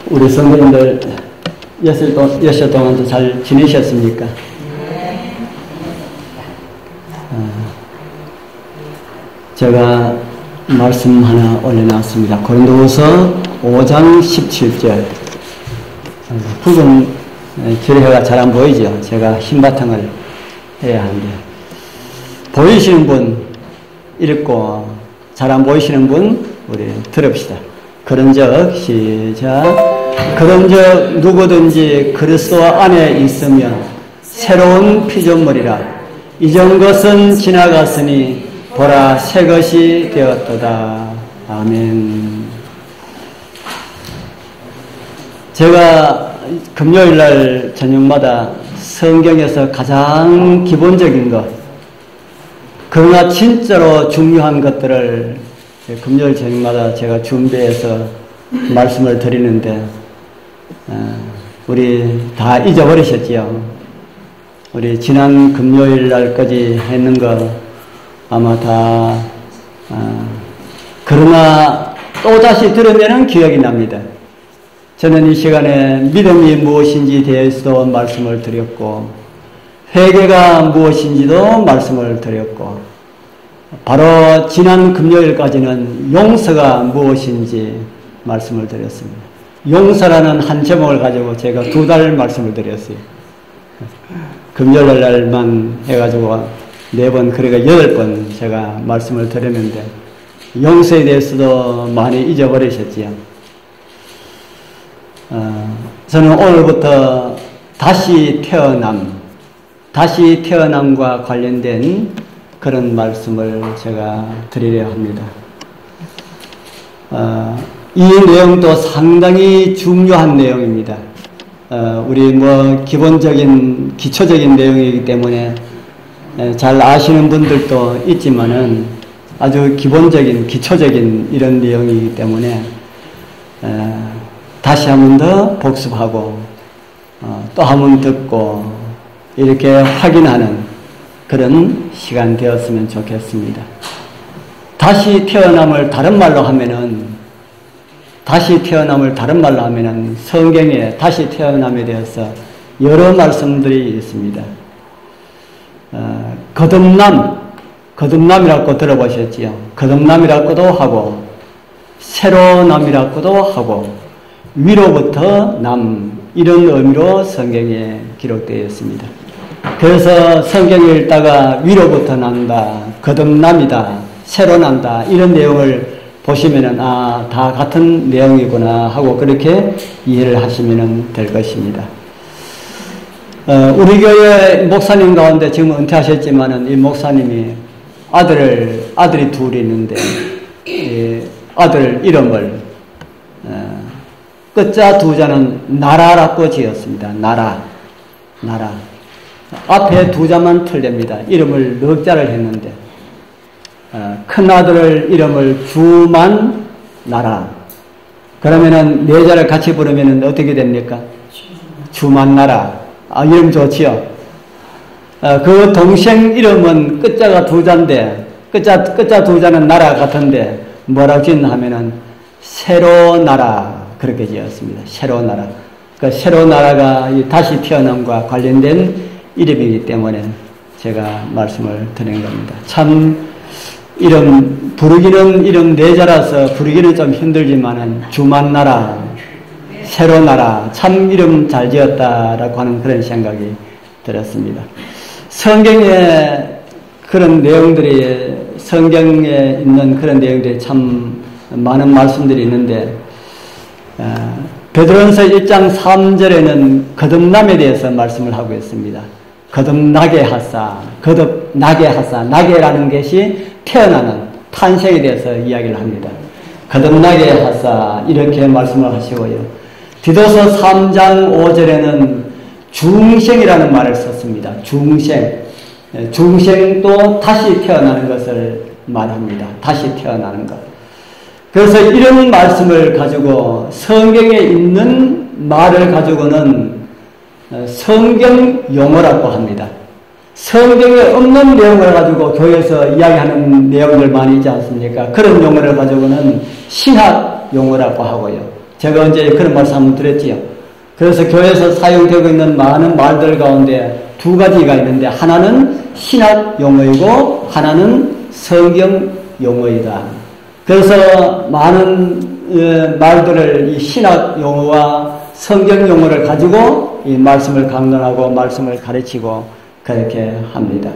우리 성도님들 여섯 동안도 잘 지내셨습니까? 제가 말씀 하나 올려놨습니다. 고린도후서 5장 17절. 붉은 결회가 잘 안 보이죠? 제가 흰바탕을 해야 하는데. 보이시는 분 읽고 잘 안 보이시는 분 우리 들읍시다. 그런즉 시작. 그런즉 누구든지 그리스도 안에 있으면 새로운 피조물이라. 이전 것은 지나갔으니 보라 새 것이 되었도다. 아멘. 제가 금요일날 저녁마다 성경에서 가장 기본적인 것, 그러나 진짜로 중요한 것들을 금요일 저녁마다 제가 준비해서 말씀을 드리는데 우리 다 잊어버리셨지요? 우리 지난 금요일 날까지 했는 거 아마 다 그러나 또다시 들으면 기억이 납니다. 저는 이 시간에 믿음이 무엇인지 대해서도 말씀을 드렸고 회개가 무엇인지도 말씀을 드렸고 바로 지난 금요일까지는 용서가 무엇인지 말씀을 드렸습니다. 용서라는 한 제목을 가지고 제가 2달 말씀을 드렸어요. 금요일 날만 해가지고 4번, 그러니까 8번 제가 말씀을 드렸는데 용서에 대해서도 많이 잊어버리셨지요. 저는 오늘부터 다시 태어남과 관련된 그런 말씀을 제가 드리려 합니다. 이 내용도 상당히 중요한 내용입니다. 우리 기본적인, 기초적인 내용이기 때문에 잘 아시는 분들도 있지만은 아주 기본적인, 기초적인 이런 내용이기 때문에 다시 한 번 더 복습하고 또 한 번 듣고 이렇게 확인하는 그런 시간 되었으면 좋겠습니다. 다시 태어남을 다른 말로 하면은 성경에 다시 태어남에 대해서 여러 말씀들이 있습니다. 거듭남이라고 들어보셨지요? 거듭남이라고도 하고 새로남이라고도 하고 위로부터 남, 이런 의미로 성경에 기록되어 있습니다. 그래서 성경을 읽다가 위로부터 난다, 거듭남이다, 새로 난다, 이런 내용을 보시면은 다 같은 내용이구나 하고 그렇게 이해를 하시면 될 것입니다. 우리 교회 목사님 가운데 지금 은퇴하셨지만은 이 목사님이 아들이 둘이 있는데 아들 이름을 끝자 2자는 나라라고 지었습니다. 나라. 앞에 2자만 틀립니다. 이름을 넉자를 했는데 큰 아들 이름을 주만나라. 그러면은 4자를 같이 부르면은 어떻게 됩니까? 주만나라. 이름 좋지요? 그 동생 이름은 끝자가 2자인데 끝자 2자는 나라 같은데 뭐라고 지었나 하면은 새로나라 그렇게 지었습니다. 새로나라. 그 새로나라가 다시 태어남과 관련된 이름이기 때문에 제가 말씀을 드린 겁니다. 참 부르기는 이름 4자라서 부르기는 좀 힘들지만은 주만나라, 새로나라, 참 이름 잘 지었다라고 하는 그런 생각이 들었습니다. 성경에 그런 내용들이, 성경에 있는 그런 내용들이 참 많은 말씀들이 있는데, 베드로전서 1장 3절에는 거듭남에 대해서 말씀을 하고 있습니다. 거듭나게 하사, 나게라는 것이 태어나는 탄생에 대해서 이야기를 합니다. 거듭나게 하사 이렇게 말씀을 하시고요. 디도서 3장 5절에는 중생이라는 말을 썼습니다. 중생도 다시 태어나는 것을 말합니다. 다시 태어나는 것. 그래서 이런 말씀을 가지고 성경에 있는 말을 가지고는 성경 용어라고 합니다. 성경에 없는 내용을 가지고 교회에서 이야기하는 내용들 많이 있지 않습니까? 그런 용어를 가지고는 신학 용어라고 하고요. 제가 언제 그런 말씀 한번 드렸지요. 그래서 교회에서 사용되고 있는 많은 말들 가운데 두 가지가 있는데 하나는 신학 용어이고 하나는 성경 용어이다. 그래서 많은 말들을 이 신학 용어와 성경 용어를 가지고 이 말씀을 강론하고 말씀을 가르치고 그렇게 합니다.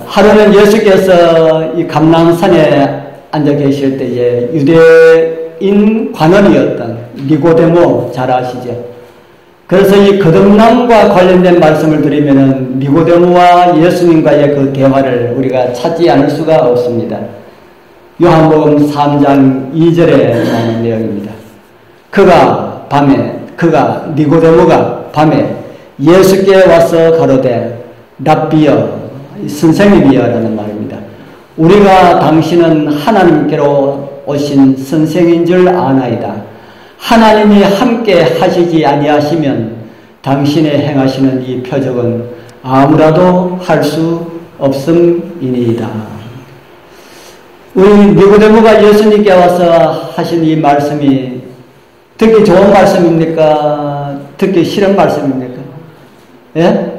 하루는 예수께서 이 감람산에 앉아 계실 때에 유대인 관원이었던 니고데모 잘 아시죠? 그래서 이 거듭남과 관련된 말씀을 드리면은 니고데모와 예수님과의 그 대화를 우리가 찾지 않을 수가 없습니다. 요한복음 3장 2절에 나오는 내용입니다. 니고데모가 밤에 예수께 와서 가로되 랍비여, 선생님이여 라는 말입니다. 우리가 당신은 하나님께로 오신 선생인 줄 아나이다. 하나님이 함께 하시지 아니하시면 당신의 행하시는 이 표적은 아무라도 할 수 없음이니이다. 우리 니고데모가 예수님께 와서 하신 이 말씀이 듣기 좋은 말씀입니까? 듣기 싫은 말씀입니까? 예?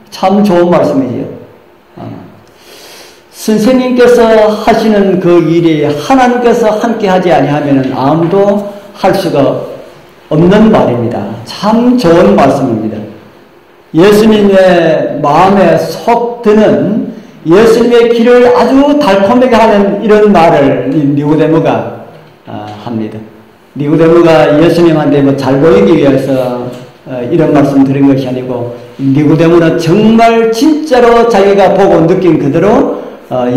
참 좋은 말씀이지요. 선생님께서 하시는 그 일이 하나님께서 함께 하지 아니하면 아무도 할 수가 없는 말입니다. 참 좋은 말씀입니다. 예수님의 마음에 속 드는 예수님의 길을 아주 달콤하게 하는 이런 말을 니고데모가 합니다. 니고데모가 예수님한테 뭐 잘 보이기 위해서 이런 말씀 드린 것이 아니고 니고데모는 정말 진짜로 자기가 보고 느낀 그대로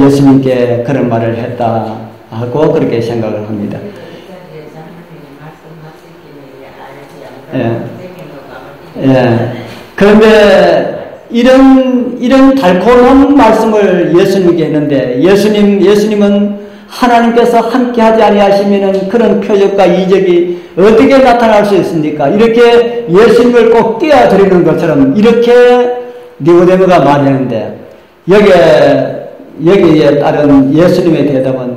예수님께 그런 말을 했다 하고 그렇게 생각을 합니다. 예. 그런데 이런 달콤한 말씀을 예수님께 했는데 예수님은 하나님께서 함께하지 아니하시면은 그런 표적과 이적이 어떻게 나타날 수 있습니까? 이렇게 예수님을 꼭 띄워드리는 것처럼 이렇게 니고데모가 말했는데 여기에 따른 예수님의 대답은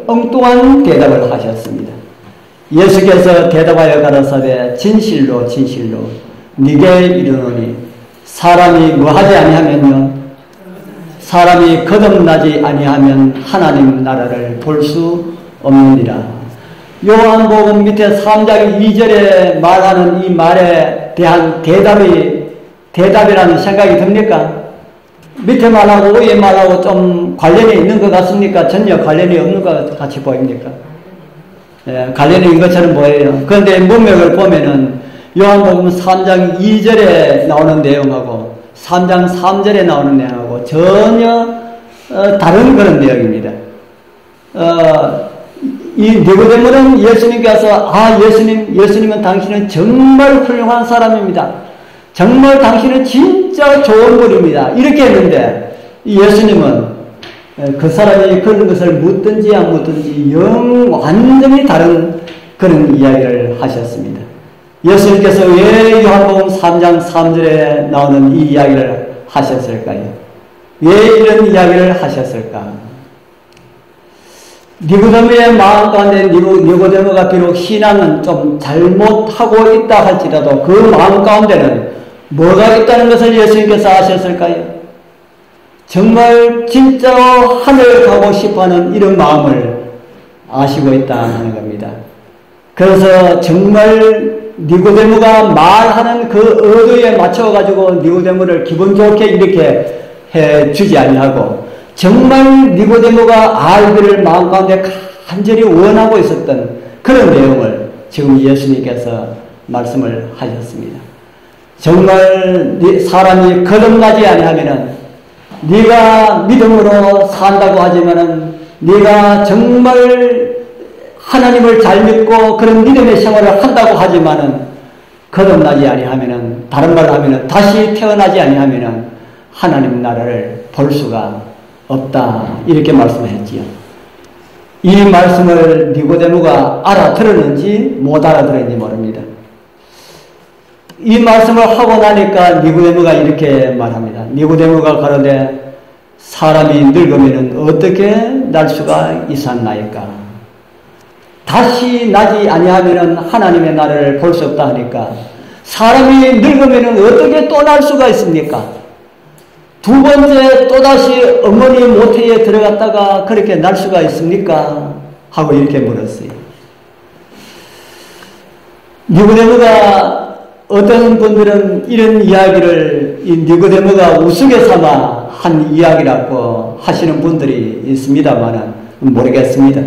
엉뚱한 대답을 하셨습니다. 예수께서 대답하여 가라사대 진실로 네게 이르노니 사람이 뭐하지 아니하면요 사람이 거듭나지 아니하면 하나님 나라를 볼 수 없느니라. 요한복음 밑에 3장 2절에 말하는 이 말에 대한 대답이라는 생각이 듭니까? 밑에 말하고 위에 말하고 좀 관련이 있는 것 같습니까? 전혀 관련이 없는 것 같이 보입니까? 예, 관련이 있는 것처럼 보여요. 그런데 문맥을 보면은 요한복음 3장 2절에 나오는 내용하고 3장 3절에 나오는 내용하고 전혀 다른 그런 내용입니다. 이 니고데모는 예수님께서 예수님은 당신은 정말 훌륭한 사람입니다. 정말 당신은 진짜 좋은 분입니다. 이렇게 했는데 예수님은 그 사람이 그런 것을 묻든지 안 묻든지 완전히 다른 그런 이야기를 하셨습니다. 예수님께서 왜 요한복음 3장 3절에 나오는 이 이야기를 하셨을까요? 왜 이런 이야기를 하셨을까? 니고데모의 마음 가운데 니고데모가 비록 신앙은 좀 잘못하고 있다 할지라도 그 마음 가운데는 뭐가 있다는 것을 예수님께서 아셨을까요? 정말 진짜로 하늘 가고 싶어하는 이런 마음을 아시고 있다는 겁니다. 그래서 정말 니고데모가 말하는 그 의도에 맞춰가지고 니고데모를 기분 좋게 이렇게 해주지 아니하고 정말 니고데모가 알기를 마음 가운데 간절히 원하고 있었던 그런 내용을 지금 예수님께서 말씀을 하셨습니다. 정말 사람이 거듭나지 아니하면은 네가 믿음으로 산다고 하지만은 네가 정말 하나님을 잘 믿고 그런 믿음의 생활을 한다고 하지만은 거듭나지 아니하면은 다른 말로 하면은 다시 태어나지 아니하면은 하나님 나라를 볼 수가 없다 이렇게 말씀했지요. 이 말씀을 니고데모가 알아들었는지 못 알아들었는지 모릅니다. 이 말씀을 하고 나니까 니고데모가 이렇게 말합니다. 니고데모가 가로되 사람이 늙으면 어떻게 날 수가 있었나이까? 다시 나지 아니하면 하나님의 나라를 볼 수 없다 하니까 사람이 늙으면 어떻게 또 날 수가 있습니까? 두 번째 또다시 어머니 모태에 들어갔다가 그렇게 날 수가 있습니까? 하고 이렇게 물었어요. 니고데모가 어떤 분들은 이런 이야기를 이 니고데모가 우스개 삼아 한 이야기라고 하시는 분들이 있습니다만은 모르겠습니다.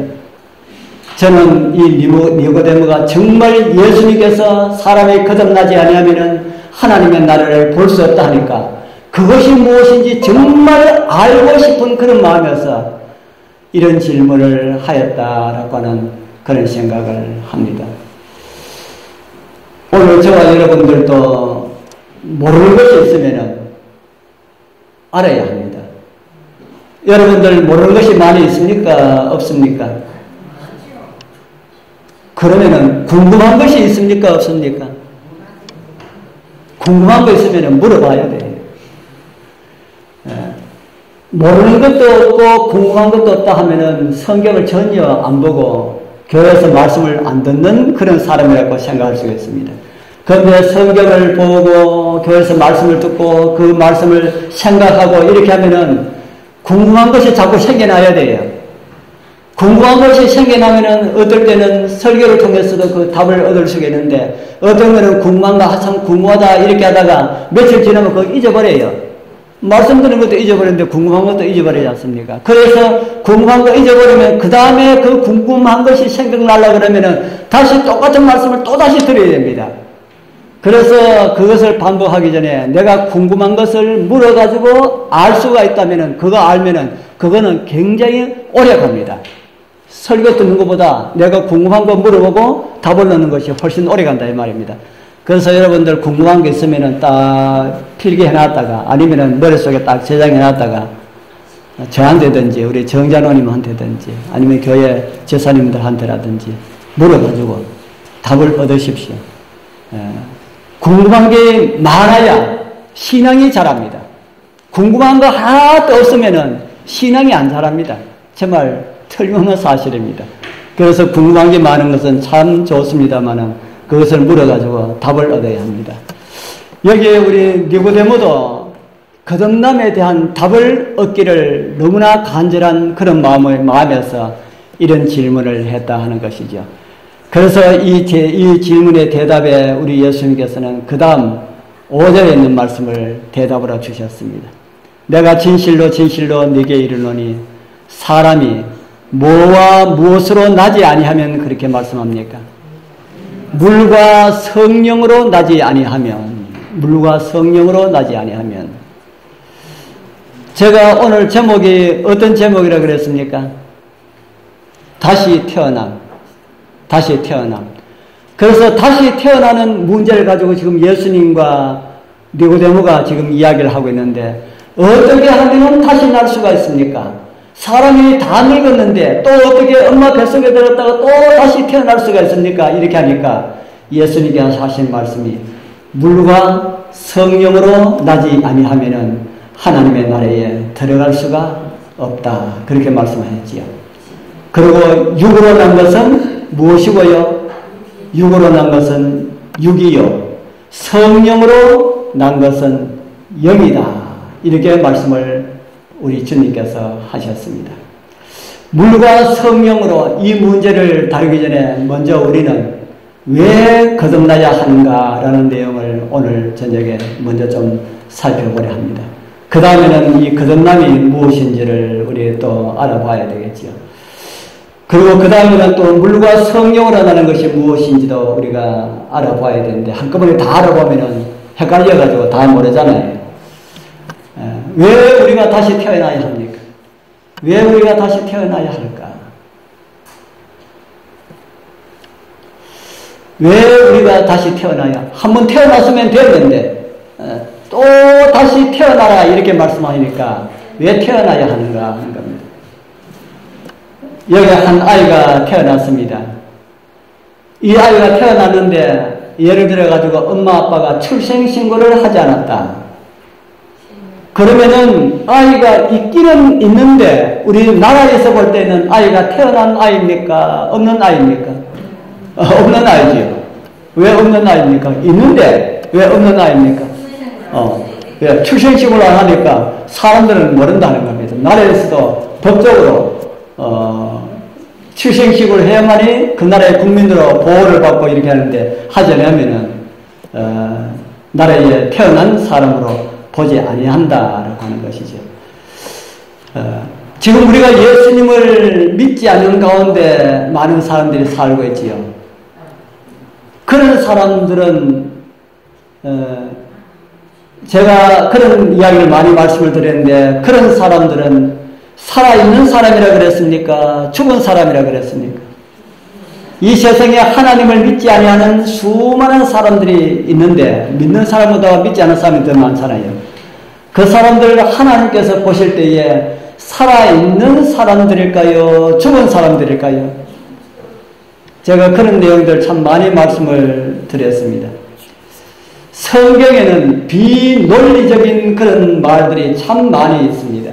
저는 이 니고데모가 정말 예수님께서 사람이 거듭나지 아니하면 하나님의 나라를 볼 수 없다 하니까 그것이 무엇인지 정말 알고 싶은 그런 마음에서 이런 질문을 하였다라고 하는 그런 생각을 합니다. 오늘 저와 여러분들도 모르는 것이 있으면 알아야 합니다. 여러분들 모르는 것이 많이 있습니까? 없습니까? 그러면은 궁금한 것이 있습니까? 없습니까? 궁금한 거 있으면 물어봐야 돼요. 모르는 것도 없고 궁금한 것도 없다 하면은 성경을 전혀 안 보고 교회에서 말씀을 안 듣는 그런 사람이라고 생각할 수가 있습니다. 그런데 성경을 보고 교회에서 말씀을 듣고 그 말씀을 생각하고 이렇게 하면은 궁금한 것이 자꾸 생겨나야 돼요. 궁금한 것이 생겨나면은 어떨 때는 설교를 통해서도 그 답을 얻을 수가 있는데 어떤 거는 궁금한가 참 궁금하다 이렇게 하다가 며칠 지나면 그거 잊어버려요. 말씀 드는 것도 잊어버리는데 궁금한 것도 잊어버리지 않습니까? 그래서 궁금한 거 잊어버리면 그 다음에 그 궁금한 것이 생각나려고 그러면은 다시 똑같은 말씀을 또 다시 드려야 됩니다. 그래서 그것을 반복하기 전에 내가 궁금한 것을 물어가지고 알 수가 있다면은 그거 알면은 그거는 굉장히 오래 갑니다. 설교 듣는 것보다 내가 궁금한 거 물어보고 답을 넣는 것이 훨씬 오래 간다 이 말입니다. 그래서 여러분들 궁금한 게 있으면은 딱 필기해 놨다가 아니면은 머릿속에 딱 저장해 놨다가 저한테든지 우리 정자노님한테든지 아니면 교회 제사님들한테라든지 물어가지고 답을 얻으십시오. 궁금한 게 많아야 신앙이 자랍니다. 궁금한 거 하나도 없으면은 신앙이 안 자랍니다. 정말 틀림없는 사실입니다. 그래서 궁금한 게 많은 것은 참 좋습니다만은 그것을 물어가지고 답을 얻어야 합니다. 여기에 우리 니고데모도 거듭남에 대한 답을 얻기를 너무나 간절한 그런 마음에서 이런 질문을 했다 하는 것이죠. 그래서 이 질문의 대답에 우리 예수님께서는 그 다음 5절에 있는 말씀을 대답으로 주셨습니다. 내가 진실로 진실로 네게 이르노니 사람이 뭐와 무엇으로 나지 아니하면 그렇게 말씀합니까? 물과 성령으로 나지 아니하면, 물과 성령으로 나지 아니하면. 제가 오늘 제목이 어떤 제목이라 그랬습니까? 다시 태어남. 다시 태어남. 그래서 다시 태어나는 문제를 가지고 지금 예수님과 니고데모가 지금 이야기를 하고 있는데 어떻게 하면 다시 날 수가 있습니까? 사람이 다 늙었는데 또 어떻게 엄마 뱃속에 들었다가 또 다시 태어날 수가 있습니까? 이렇게 하니까 예수님께서 하신 말씀이 물과 성령으로 나지 아니하면은 하나님의 나라에 들어갈 수가 없다. 그렇게 말씀하셨지요. 그리고 육으로 난 것은 무엇이고요? 육으로 난 것은 육이요. 성령으로 난 것은 영이다. 이렇게 말씀을 우리 주님께서 하셨습니다. 물과 성령으로 이 문제를 다루기 전에 먼저 우리는 왜 거듭나야 하는가라는 내용을 오늘 저녁에 먼저 좀 살펴보려 합니다. 그 다음에는 이 거듭남이 무엇인지를 우리 또 알아봐야 되겠지요. 그리고 그 다음에는 또 물과 성령으로 나는 것이 무엇인지도 우리가 알아봐야 되는데 한꺼번에 다 알아보면은 헷갈려가지고 다 모르잖아요. 왜 우리가 다시 태어나야 합니까? 왜 우리가 다시 태어나야 할까? 왜 우리가 다시 태어나야? 한번 태어났으면 됐는데 또 다시 태어나라 이렇게 말씀하니까 왜 태어나야 하는가 하는 겁니다. 여기 한 아이가 태어났습니다. 이 아이가 태어났는데 예를 들어 가지고 엄마 아빠가 출생신고를 하지 않았다. 그러면은 아이가 있기는 있는데 우리 나라에서 볼 때는 아이가 태어난 아이입니까? 없는 아이입니까? 없는 아이지요. 왜 없는 아이입니까? 있는데 왜 없는 아이입니까? 왜 출생식을 안 하니까 사람들은 모른다는 겁니다. 나라에서도 법적으로 출생식을 해야만이 그 나라의 국민으로 보호를 받고 이렇게 하는데 하지 않으면은 나라에 태어난 사람으로 보지 아니한다라고 하는 것이죠. 지금 우리가 예수님을 믿지 않는 가운데 많은 사람들이 살고 있지요. 그런 사람들은 제가 그런 이야기를 많이 말씀을 드렸는데 그런 사람들은 살아있는 사람이라 그랬습니까? 죽은 사람이라 그랬습니까? 이 세상에 하나님을 믿지 아니하는 수많은 사람들이 있는데 믿는 사람보다 믿지 않는 사람이 더 많잖아요. 그 사람들을 하나님께서 보실 때에 살아있는 사람들일까요? 죽은 사람들일까요? 제가 그런 내용들 참 많이 말씀을 드렸습니다. 성경에는 비논리적인 그런 말들이 참 많이 있습니다.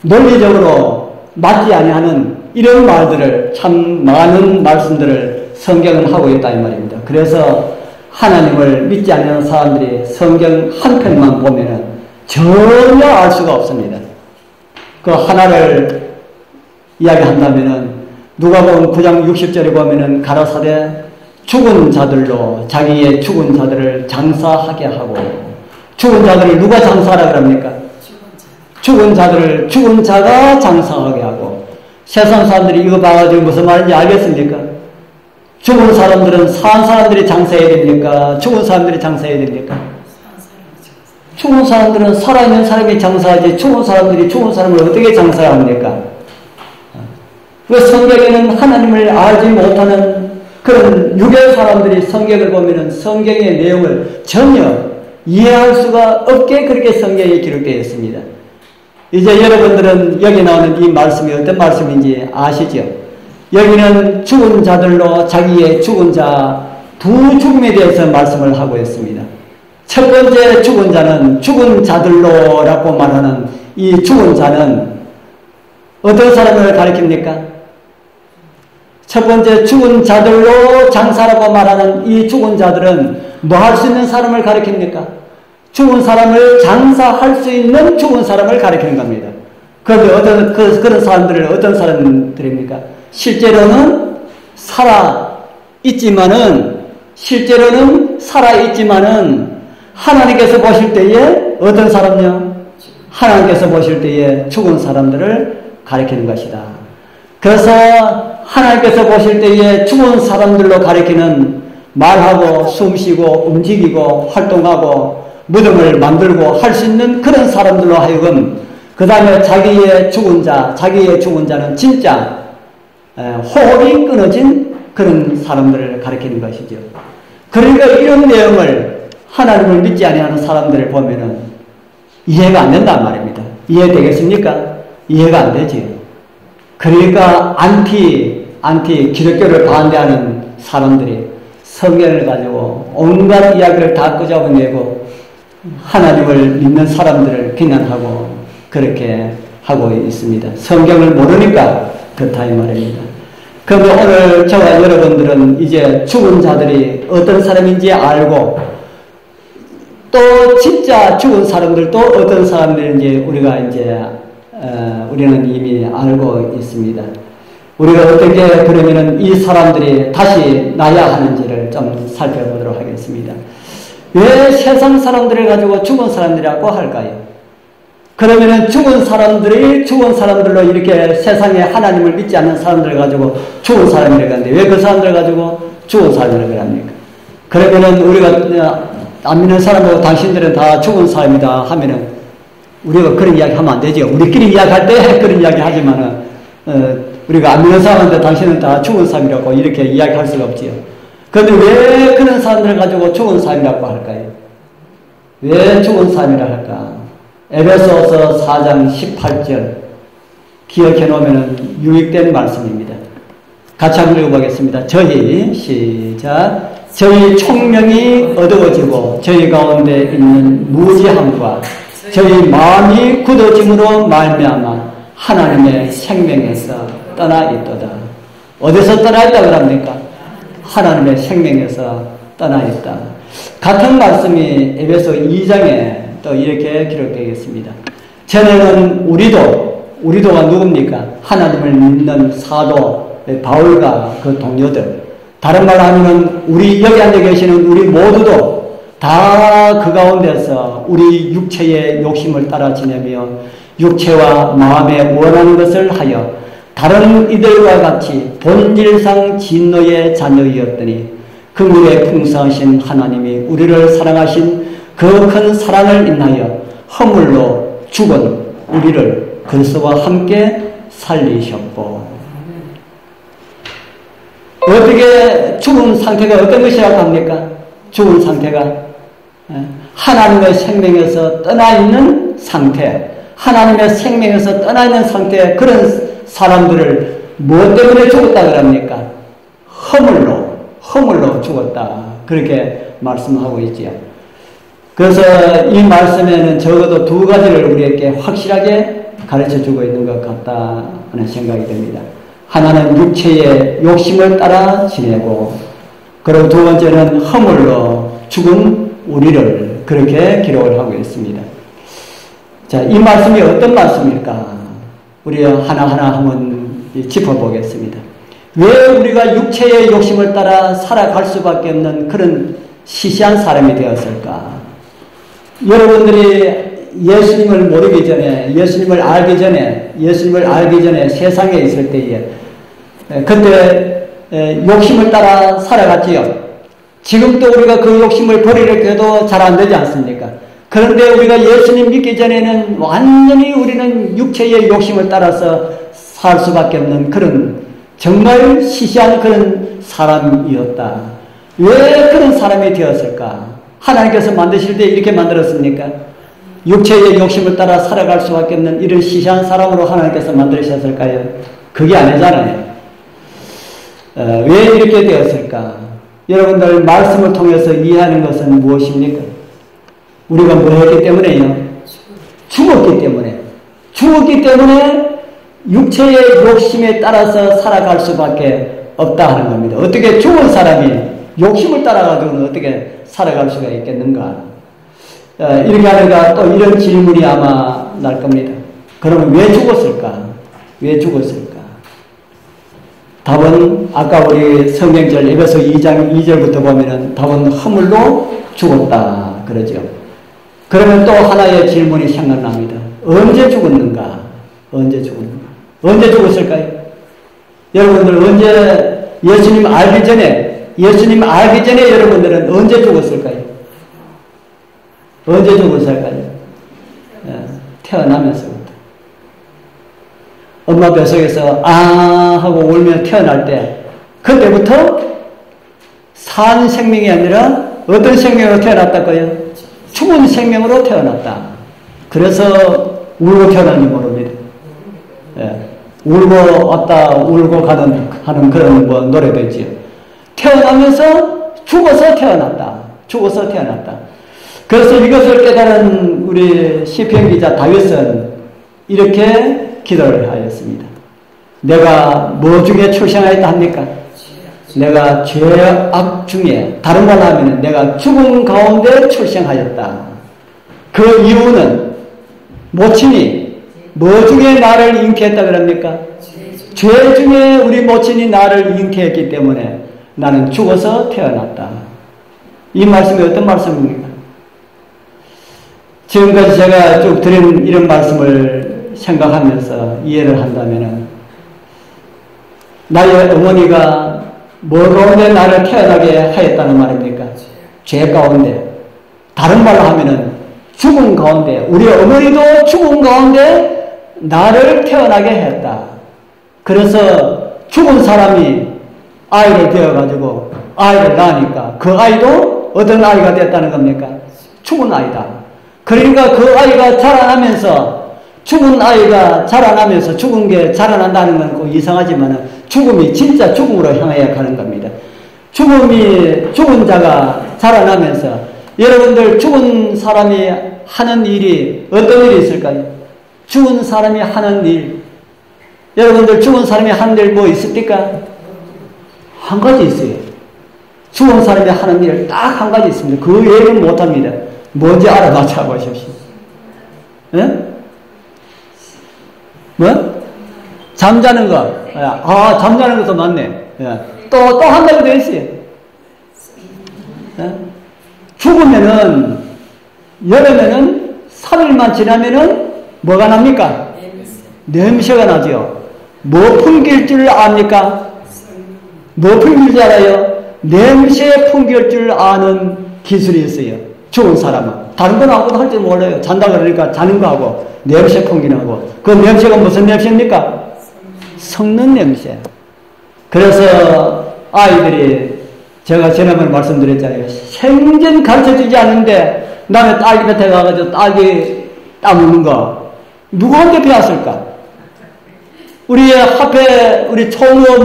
논리적으로 맞지 아니하는 이런 말들을 참 많은 말씀들을 성경은 하고 있다 이 말입니다. 그래서 하나님을 믿지 않는 사람들이 성경 한 편만 보면은 전혀 알 수가 없습니다. 그 하나를 이야기한다면은 누가복음 9장 60절에 보면은 가라사대 죽은 자들로 자기의 죽은 자들을 장사하게 하고 죽은 자들을 누가 장사하라 그럽니까? 죽은 자들을 죽은 자가 장사하게 하고 세상 사람들이 이거 봐가지고 무슨 말인지 알겠습니까? 죽은 사람들은 산 사람들이 장사해야 됩니까? 죽은 사람들이 장사해야 됩니까? 죽은 사람들은 살아있는 사람이 장사하지 죽은 사람들이 죽은 사람을 어떻게 장사합니까? 왜 성경에는 하나님을 알지 못하는 그런 유교 사람들이 성경을 보면은 성경의 내용을 전혀 이해할 수가 없게 그렇게 성경에 기록되어 있습니다. 이제 여러분들은 여기 나오는 이 말씀이 어떤 말씀인지 아시죠? 여기는 죽은 자들로 자기의 죽은 자 두 죽음에 대해서 말씀을 하고 있습니다. 첫 번째 죽은 자는 죽은 자들로라고 말하는 이 죽은 자는 어떤 사람을 가리킵니까? 첫 번째 죽은 자들로 장사라고 말하는 이 죽은 자들은 뭐 할 수 있는 사람을 가리킵니까? 죽은 사람을 장사할 수 있는 죽은 사람을 가리키는 겁니다. 그런데 그런 사람들을 어떤 사람들입니까? 실제로는 살아있지만은 하나님께서 보실 때에 어떤 사람요? 하나님께서 보실 때에 죽은 사람들을 가리키는 것이다. 그래서 하나님께서 보실 때에 죽은 사람들로 가리키는 말하고 숨쉬고 움직이고 활동하고 무덤을 만들고 할 수 있는 그런 사람들로 하여금 그 다음에 자기의 죽은 자는 진짜 호흡이 끊어진 그런 사람들을 가리키는 것이죠. 그러니까 이런 내용을 하나님을 믿지 아니하는 사람들을 보면은 이해가 안 된단 말입니다. 이해되겠습니까? 이해가 안 되지. 그러니까 안티 기독교를 반대하는 사람들이 성경을 가지고 온갖 이야기를 다 끄집어내고 하나님을 믿는 사람들을 비난하고 그렇게 하고 있습니다. 성경을 모르니까 그렇다 이 말입니다. 그런데 오늘 저와 여러분들은 이제 죽은 자들이 어떤 사람인지 알고 또 진짜 죽은 사람들도 어떤 사람들인지 우리가 우리는 이미 알고 있습니다. 우리가 어떻게 그러면은 이 사람들이 다시 나야 하는지를 좀 살펴보도록 하겠습니다. 왜 세상 사람들을 가지고 죽은 사람들이라고 할까요? 그러면은 죽은 사람들로 이렇게 세상에 하나님을 믿지 않는 사람들을 가지고 죽은 사람이라고 하는데 왜 그 사람들을 가지고 죽은 사람이라고 합니까? 그러면은 우리가 안 믿는 사람하고 당신들은 다 죽은 사람이다 하면은 우리가 그런 이야기 하면 안 되죠. 우리끼리 이야기할 때 그런 이야기 하지만은 우리가 안 믿는 사람한테 당신은 다 죽은 사람이라고 이렇게 이야기할 수가 없지요. 그런데 왜 그런 사람들을 가지고 죽은 사람이라고 할까요? 왜 죽은 사람이라 할까? 에베소서 4장 18절 기억해 놓으면 유익된 말씀입니다. 같이 한번 읽어보겠습니다. 저희 시작 저희 총명이 어두워지고 저희 가운데 있는 무지함과 저희 마음이 굳어짐으로 말미암아 하나님의 생명에서 떠나 있도다. 어디서 떠나 있다 그럽니까? 하나님의 생명에서 떠나 있다. 같은 말씀이 에베소 2장에 또 이렇게 기록되어 있습니다. 전에는 우리도가 누굽니까? 하나님을 믿는 사도 바울과 그 동료들, 다른 말로 하면 우리 여기 앉아 계시는 우리 모두도 다 그 가운데서 우리 육체의 욕심을 따라 지내며 육체와 마음에 원하는 것을 하여 다른 이들과 같이 본질상 진노의 자녀이었더니 긍휼에 풍성하신 하나님이 우리를 사랑하신 그 큰 사랑을 인하여 허물로 죽은 우리를 그리스도와 함께 살리셨고. 어떻게 죽은 상태가 어떤 것이라고 합니까? 죽은 상태가 하나님의 생명에서 떠나 있는 상태, 하나님의 생명에서 떠나 있는 상태, 그런 사람들을 무엇 때문에 죽었다 그럽니까? 허물로 죽었다. 그렇게 말씀하고 있지요. 그래서 이 말씀에는 적어도 두 가지를 우리에게 확실하게 가르쳐 주고 있는 것 같다 하는 생각이 듭니다. 하나는 육체의 욕심을 따라 지내고, 그리고 두 번째는 허물로 죽은 우리를 그렇게 기록을 하고 있습니다. 자, 이 말씀이 어떤 말씀일까? 우리 하나하나 한번 짚어보겠습니다. 왜 우리가 육체의 욕심을 따라 살아갈 수밖에 없는 그런 시시한 사람이 되었을까? 여러분들이 예수님을 모르기 전에, 예수님을 알기 전에 세상에 있을 때에 그때 욕심을 따라 살아갔지요. 지금도 우리가 그 욕심을 버리려고 해도 잘 안 되지 않습니까? 그런데 우리가 예수님 믿기 전에는 완전히 우리는 육체의 욕심을 따라서 살 수밖에 없는 그런 정말 시시한 그런 사람이었다. 왜 그런 사람이 되었을까? 하나님께서 만드실 때 이렇게 만들었습니까? 육체의 욕심을 따라 살아갈 수밖에 없는 이런 시시한 사람으로 하나님께서 만드셨을까요? 그게 아니잖아요. 왜 이렇게 되었을까? 여러분들 말씀을 통해서 이해하는 것은 무엇입니까? 우리가 뭐 했기 때문에요? 죽었기 때문에. 죽었기 때문에 육체의 욕심에 따라서 살아갈 수밖에 없다 하는 겁니다. 어떻게 죽은 사람이 욕심을 따라가지고는 어떻게 살아갈 수가 있겠는가? 이렇게 하니까 또 이런 질문이 아마 날 겁니다. 그러면 왜 죽었을까? 왜 죽었을까? 답은 아까 우리 성경절 에베소 2장 2절부터 보면은 답은 허물로 죽었다 그러죠. 그러면 또 하나의 질문이 생각납니다. 언제 죽었는가? 언제 죽었는가? 언제 죽었을까요? 여러분들 언제 예수님 알기 전에 여러분들은 언제 죽었을까요? 언제 죽었을까요? 태어나면서부터. 엄마 뱃속에서 아 하고 울며 태어날 때 그때부터 산 생명이 아니라 어떤 생명으로 태어났다고요? 죽은 생명으로 태어났다. 그래서 울고 태어났는지 모릅니다. 울고 왔다 울고 가는 하는 그런 뭐 노래도 있지요. 태어나면서 죽어서 태어났다. 그래서 이것을 깨달은 우리 시편 기자 다윗은 이렇게 기도를 하였습니다. 내가 뭐 중에 출생하였다 합니까? 내가 죄악 중에, 다른 말로 하면 내가 죽음 가운데 출생하였다. 그 이유는 모친이 뭐 중에 나를 잉태했다 그럽니까? 죄 중에 우리 모친이 나를 잉태했기 때문에 나는 죽어서 태어났다. 이 말씀이 어떤 말씀입니까? 지금까지 제가 쭉 드린 이런 말씀을 생각하면서 이해를 한다면은 나의 어머니가 뭐 가운데 나를 태어나게 하였다는 말입니까? 죄 가운데. 다른 말로 하면은 죽음 가운데, 우리 어머니도 죽음 가운데 나를 태어나게 했다. 그래서 죽은 사람이 아이를 되어가지고 아이를 낳으니까 그 아이도 어떤 아이가 됐다는 겁니까? 죽은 아이다. 그러니까 그 아이가 자라나면서 죽은 아이가 자라나면서 죽은 게 자라난다는 건 꼭 이상하지만 죽음이 진짜 죽음으로 향해 가는 겁니다. 죽은 자가 자라나면서 여러분들 죽은 사람이 하는 일이 어떤 일이 있을까요? 죽은 사람이 하는 일. 여러분들 죽은 사람이 하는 일 뭐 있습니까? 한 가지 있어요. 죽은 사람이 하는 일 딱 한 가지 있습니다. 그 외에는 못합니다. 뭔지 알아봐 보십시오. 예? 뭐? 잠자는 거. 아, 잠자는 것도 맞네. 예. 또 한 가지 더 있어요. 예? 죽으면은, 여름에는 3일만 지나면은 뭐가 납니까? 냄새가 나죠. 뭐 풍길 줄 압니까? 뭐 풍길 줄 알아요? 냄새 풍길 줄 아는 기술이 있어요. 죽은 사람은. 다른 건 아무것도 할 줄 몰라요. 잔다 그러니까 자는 거 하고, 냄새 풍기는 하고. 그 냄새가 무슨 냄새입니까? 썩는 냄새. 그래서 아이들이 제가 지난번에 말씀드렸잖아요. 생전 가르쳐주지 않는데 남의 딸기 밭에 가가지고 딸기 따먹는 거 누구한테 배웠을까? 우리 총무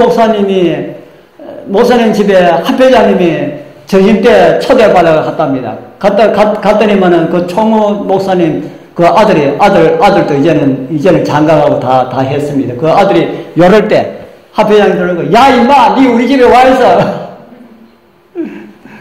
목사님 집에 합회장님이 점심때 초대받아가 갔답니다. 갔더니만은 그 총무 목사님 그 아들도 이제는 장가가고 다 했습니다. 그 아들이 요럴 때 합회장이 들고, 야, 임마, 니 우리 집에 와 있어.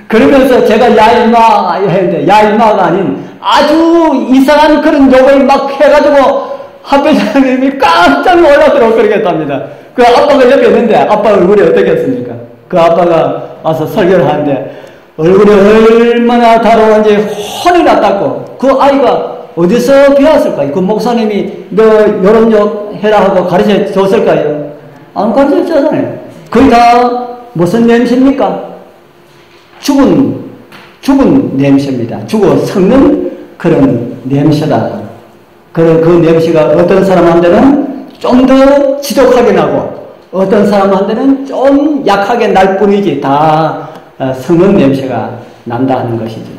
그러면서 제가 야, 임마, 했는데, 야, 임마가 아닌 아주 이상한 그런 욕을 막 해가지고 합회장님이 깜짝 놀라도록 그러겠답니다. 그 아빠가 옆에 있는데, 아빠 얼굴이 어떻겠습니까? 그 아빠가 와서 설교를 하는데, 얼굴이 얼마나 다루었는지 혼이 났다고. 그 아이가 어디서 배웠을까요? 그 목사님이 너 요런 욕 해라 하고 가르쳐 줬을까요? 안 가르쳐 줬잖아요. 그게 다 무슨 냄새입니까? 죽은 냄새입니다. 죽어 썩는 그런 냄새다. 그 냄새가 어떤 사람한테는 좀 더 지독하게 나고 어떤 사람한테는 좀 약하게 날 뿐이지 다 썩는 냄새가 난다 하는 것이죠.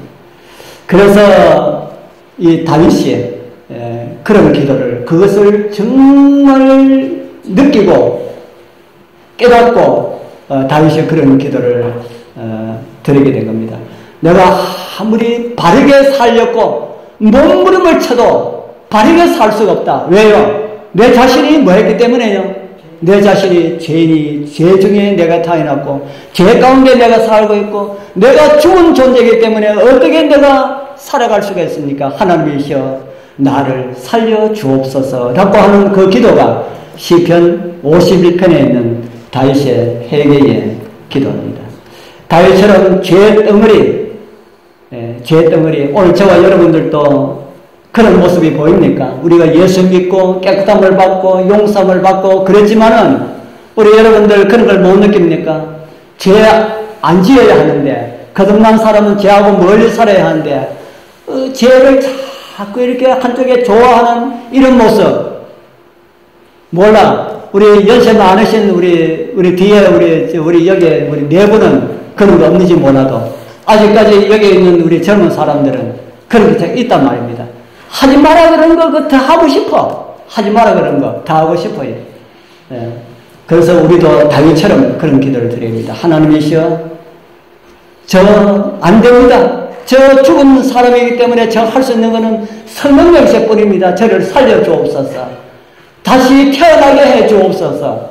그래서 이 다윗이 그런 기도를 그것을 정말 느끼고 깨닫고 다윗이 그런 기도를 드리게 된 겁니다. 내가 아무리 바르게 살렸고 몸부림을 쳐도 바르게 살 수가 없다. 왜요? 내 자신이 뭐 했기 때문에요? 내 자신이 죄 중에 내가 타인했고 죄 가운데 내가 살고 있고 내가 죽은 존재이기 때문에 어떻게 내가 살아갈 수가 있습니까? 하나님이시여 나를 살려 주옵소서 라고 하는 그 기도가 시편 51편에 있는 다윗의 회개의 기도입니다. 다윗처럼 죄 덩어리 오늘 저와 여러분들도 그런 모습이 보입니까? 우리가 예수 믿고 깨끗함을 받고 용서함을 받고 그랬지만은 우리 여러분들 그런 걸 못 느낍니까? 죄 안 지어야 하는데 거듭난 사람은 죄하고 멀리 살아야 하는데 죄를 자꾸 이렇게 한쪽에 좋아하는 이런 모습 몰라. 우리 연세 많으신 우리 뒤에 우리 여기 우리 내부는 그런 거 없는지 몰라도 아직까지 여기 있는 우리 젊은 사람들은 그런 게 있단 말입니다. 하지 마라 그런 거 그거 다 하고 싶어. 하지 마라 그런 거 다 하고 싶어요. 예. 그래서 우리도 다윗처럼 그런 기도를 드립니다. 하나님이시여 저 안 됩니다. 저 죽은 사람이기 때문에 저 할 수 있는 것은 성령 역세뿐입니다. 저를 살려 주옵소서. 다시 태어나게 해 주옵소서.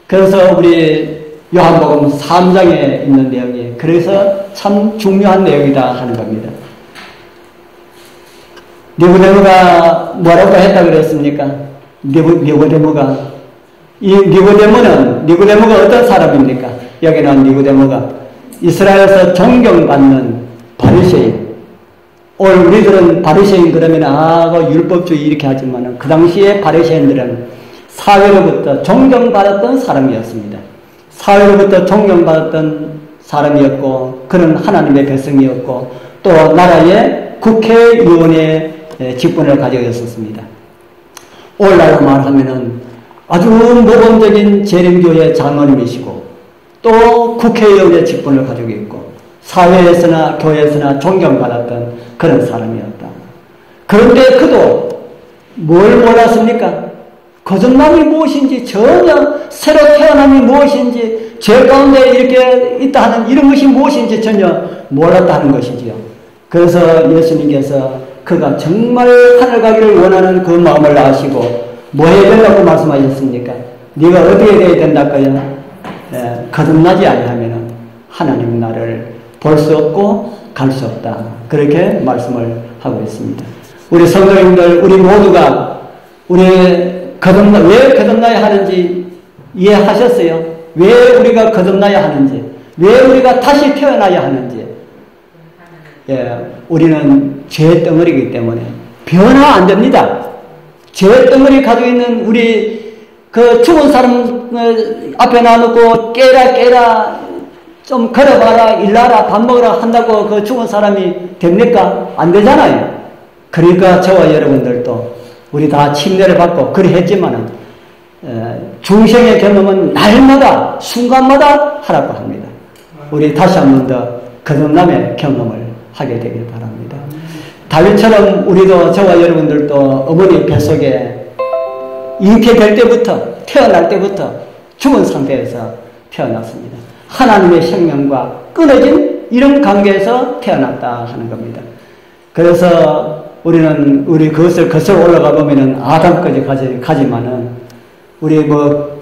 그래서 우리 요한복음 3장에 있는 내용이 그래서 참 중요한 내용이다 하는 겁니다. 니고데모가 뭐라고 했다 그랬습니까? 니고데모가 니고데모가 어떤 사람입니까? 여기 나온 니고데모가 이스라엘에서 존경받는 바리새인. 오늘 우리들은 바리새인 그러면 율법주의 이렇게 하지만 그 당시에 바리새인들은 사회로부터 존경받았던 사람이었습니다. 사회로부터 존경받았던 사람이었고 그런 하나님의 백성이었고 또 나라의 국회의원의 직분을 가지고 있었습니다. 오늘날로 말하면은 아주 모범적인 재림교회 장로님이시고 또 국회의원의 직분을 가지고 있고 사회에서나 교회에서나 존경받았던 그런 사람이었다. 그런데 그도 뭘 몰랐습니까? 거듭남이 무엇인지, 전혀 새로 태어남이 무엇인지, 죄 가운데 이렇게 있다 하는 이런 것이 무엇인지 전혀 몰랐다는 것이지요. 그래서 예수님께서 그가 정말 하늘 가기를 원하는 그 마음을 아시고 뭐 해야 된다고 말씀하셨습니까? 네가 어디에 대해야 된다고요? 거듭나지 아니하면 하나님 나를 볼 수 없고 갈 수 없다. 그렇게 말씀을 하고 있습니다. 우리 성도님들, 우리 모두가 왜 거듭나야 하는지 이해하셨어요? 왜 우리가 거듭나야 하는지, 왜 우리가 다시 태어나야 하는지. 우리는 죄 덩어리이기 때문에 변화 안 됩니다. 죄 덩어리 가지고 있는 우리 그 죽은 사람 앞에 놔놓고 깨라 좀 걸어봐라, 일나라, 밥 먹으라 한다고 그 죽은 사람이 됩니까? 안 되잖아요. 그러니까 저와 여러분들도 우리 다 침례를 받고 그리 했지만은 중생의 경험은 날마다 순간마다 하라고 합니다. 우리 다시 한 번 더 거듭남의 경험을 하게 되길 바랍니다. 다윗처럼 우리도 저와 여러분들도 어머니 뱃속에 잉태될 때부터, 태어날 때부터 죽은 상태에서 태어났습니다. 하나님의 생명과 끊어진 이런 관계에서 태어났다 하는 겁니다. 그래서 우리 그것을 거슬러 올라가 보면은 아담까지 가지만은 우리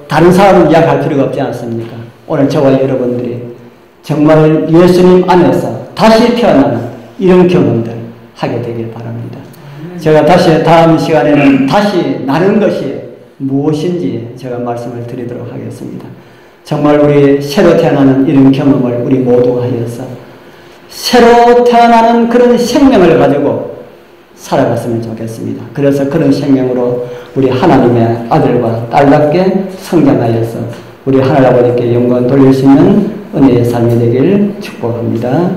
다른 사람은 이야기할 필요가 없지 않습니까? 오늘 저와 여러분들이 정말 예수님 안에서 다시 태어나는 이런 경험들 하게 되길 바랍니다. 제가 다음 시간에는 다시 나는 것이 무엇인지 제가 말씀을 드리도록 하겠습니다. 정말 우리 새로 태어나는 이런 경험을 우리 모두가 하여서 새로 태어나는 그런 생명을 가지고 살아갔으면 좋겠습니다. 그래서 그런 생명으로 우리 하나님의 아들과 딸답게 성장하여서 우리 하나님 아버지께 영광 돌릴 수 있는 은혜의 삶이 되길 축복합니다.